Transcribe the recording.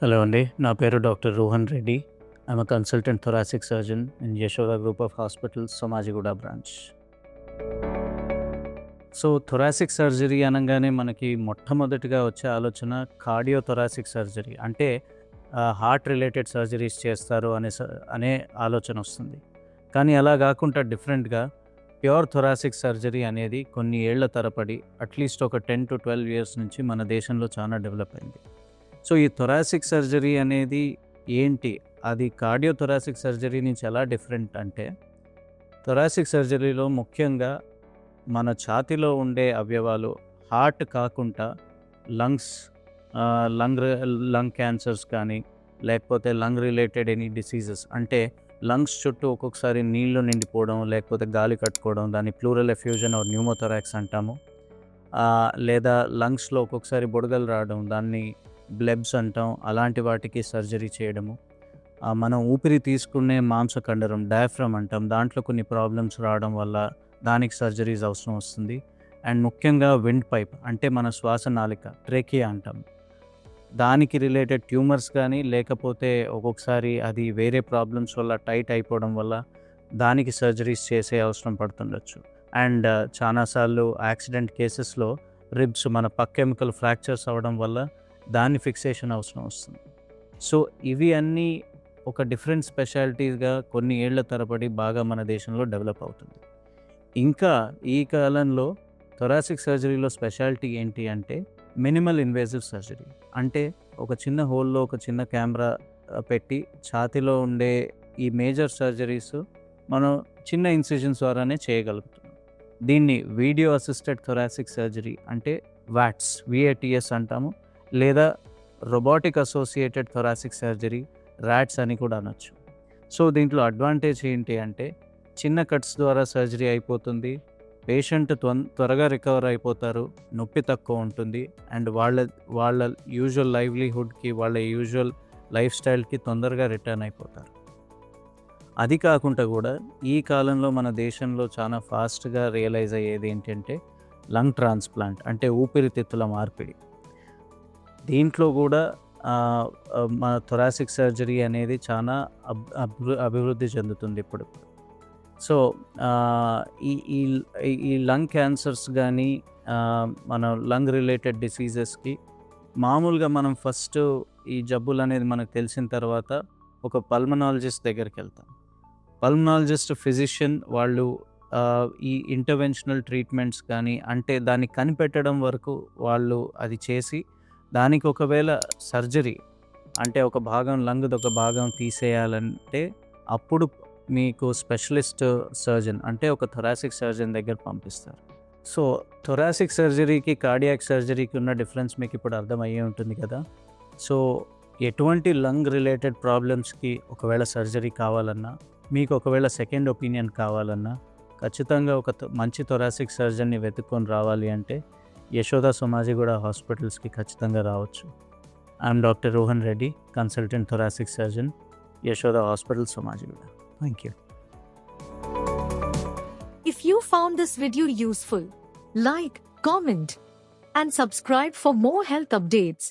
Hello అండి. నా పేరు doctor Rohan Reddy. I'm a consultant thoracic surgeon in Yashoda group of hospitals, Somajiguda branch. So, thoracic surgery అనంగానే మనకి మొట్టమొదటిగా వచ్చే ఆలోచన కార్డియో థొరాసిక్ సర్జరీ. అంటే హార్ట్ రిలేటెడ్ సర్జరీస్ చేస్తారు అనే ఆలోచనొస్తుంది. కానీ అలా గాకుండా డిఫరెంట్‌గా ప్యూర్ థొరాసిక్ సర్జరీ అనేది కొన్ని ఏళ్ల తరబడి అట్‌లీస్ట్ ఒక 10-12 ఇయర్స్ నుంచి మన దేశంలో చాలా డెవలప్ అయింది. సో, ఈ థొరాసిక్ సర్జరీ అనేది ఏంటి? అది కార్డియో థొరాసిక్ సర్జరీ నుంచి ఎలా డిఫరెంట్ అంటే, థొరాసిక్ సర్జరీలో ముఖ్యంగా మన ఛాతీలో ఉండే అవయవాలు హార్ట్ కాకుండా లంగ్స్, లంగ్ క్యాన్సర్స్ కానీ, లేకపోతే లంగ్ రిలేటెడ్ ఎనీ డిసీజెస్ అంటే లంగ్స్ చుట్టూ ఒక్కొక్కసారి నీళ్లు నిండిపోవడం, లేకపోతే గాలి కట్టుకోవడం, దాన్ని ప్లూరల్ ఎఫ్యూజన్ ఆర్ న్యూమోథొరాక్స్ అంటాము. లేదా లంగ్స్‌లో ఒక్కొక్కసారి బుడగలు రావడం, దాన్ని బ్లెబ్స్ అంటాం. అలాంటి వాటికి సర్జరీ చేయడము. మనం ఊపిరి తీసుకునే మాంసకండరం డయాఫ్రమ్ అంటాం. దాంట్లో కొన్ని ప్రాబ్లమ్స్ రావడం వల్ల దానికి సర్జరీస్ అవసరం వస్తుంది. అండ్ ముఖ్యంగా విండ్ పైప్ అంటే మన శ్వాసనాళిక ట్రేకియా అంటాం. దానికి రిలేటెడ్ ట్యూమర్స్ కానీ, లేకపోతే ఒక్కొక్కసారి అది వేరే ప్రాబ్లమ్స్ వల్ల టైట్ అయిపోవడం వల్ల దానికి సర్జరీస్ చేసే అవసరం పడుతుండొచ్చు. అండ్ చాలాసార్లు యాక్సిడెంట్ కేసెస్‌లో రిబ్స్ మన పక్కెముకలు ఫ్రాక్చర్స్ అవ్వడం వల్ల దాని ఫిక్సేషన్ అవసరం వస్తుంది. సో, ఇవి అన్నీ ఒక డిఫరెంట్ స్పెషాలిటీస్‌గా కొన్ని ఏళ్ల తరబడి బాగా మన దేశంలో డెవలప్ అవుతుంది. ఇంకా ఈ కాలంలో థొరాసిక్ సర్జరీలో స్పెషాలిటీ ఏంటి అంటే మినిమల్ ఇన్వేజివ్ సర్జరీ. అంటే ఒక చిన్న హోల్‌లో ఒక చిన్న కెమెరా పెట్టి ఛాతీలో ఉండే ఈ మేజర్ సర్జరీస్ మనం చిన్న ఇన్సిజన్స్ ద్వారానే చేయగలుగుతున్నాం. దీన్ని వీడియో అసిస్టెడ్ థొరాసిక్ సర్జరీ అంటే వాట్స్ అంటాము. లేదా robotic associated thoracic surgery rats అని కూడా అనొచ్చు. సో, దీంట్లో అడ్వాంటేజ్ ఏంటి అంటే చిన్న కట్స్ ద్వారా సర్జరీ అయిపోతుంది. పేషెంట్ త్వరగా రికవర్ అయిపోతారు. నొప్పి తక్కువ ఉంటుంది. అండ్ వాళ్ళ యూజువల్ లైవ్లీహుడ్‌కి, వాళ్ళ యూజువల్ లైఫ్ స్టైల్‌కి తొందరగా రిటర్న్ అయిపోతారు. అది కాకుండా కూడా ఈ కాలంలో మన దేశంలో చాలా ఫాస్ట్‌గా రియలైజ్ అయ్యేది ఏంటంటే లంగ్ ట్రాన్స్‌ప్లాంట్ అంటే ఊపిరితిత్తుల మార్పిడి. దీంట్లో కూడా మన థొరాసిక్ సర్జరీ అనేది చాలా అభివృద్ధి చెందుతుంది ఇప్పుడు. సో, ఈ ఈ ఈ లంగ్ క్యాన్సర్స్ కానీ, మన లంగ్ రిలేటెడ్ డిసీజెస్‌కి మామూలుగా మనం ఫస్ట్ ఈ జబ్బులు అనేది మనకు తెలిసిన తర్వాత ఒక పల్మనాలజిస్ట్ దగ్గరికి వెళ్తాం. పల్మనాలజిస్ట్ ఫిజిషియన్ వాళ్ళు ఈ ఇంటర్వెన్షనల్ ట్రీట్మెంట్స్ కానీ, అంటే దాన్ని కనిపెట్టడం వరకు వాళ్ళు అది చేసి దానికి ఒకవేళ సర్జరీ అంటే ఒక భాగం లంగ్‌ది ఒక భాగం తీసేయాలంటే అప్పుడు మీకు స్పెషలిస్ట్ సర్జన్ అంటే ఒక థొరాసిక్ సర్జన్ దగ్గర పంపిస్తారు. సో, థొరాసిక్ సర్జరీకి, కార్డియాక్ సర్జరీకి ఉన్న డిఫరెన్స్ మీకు ఇప్పుడు అర్థమయ్యే ఉంటుంది కదా! సో, ఎటువంటి లంగ్ రిలేటెడ్ ప్రాబ్లమ్స్‌కి ఒకవేళ సర్జరీ కావాలన్నా, మీకు ఒకవేళ సెకండ్ ఒపీనియన్ కావాలన్నా, ఖచ్చితంగా ఒక మంచి థొరాసిక్ సర్జన్‌ని వెతుక్కొని రావాలి అంటే యశోద సోమాజిగూడ హాస్పిటల్స్‌కి ఖచ్చితంగా రావచ్చు. I'm doctor Rohan Reddy, consultant thoracic surgeon, Yashoda hospital, Somajiguda. Thank you. If you found this video useful, like, comment, and subscribe for more health updates.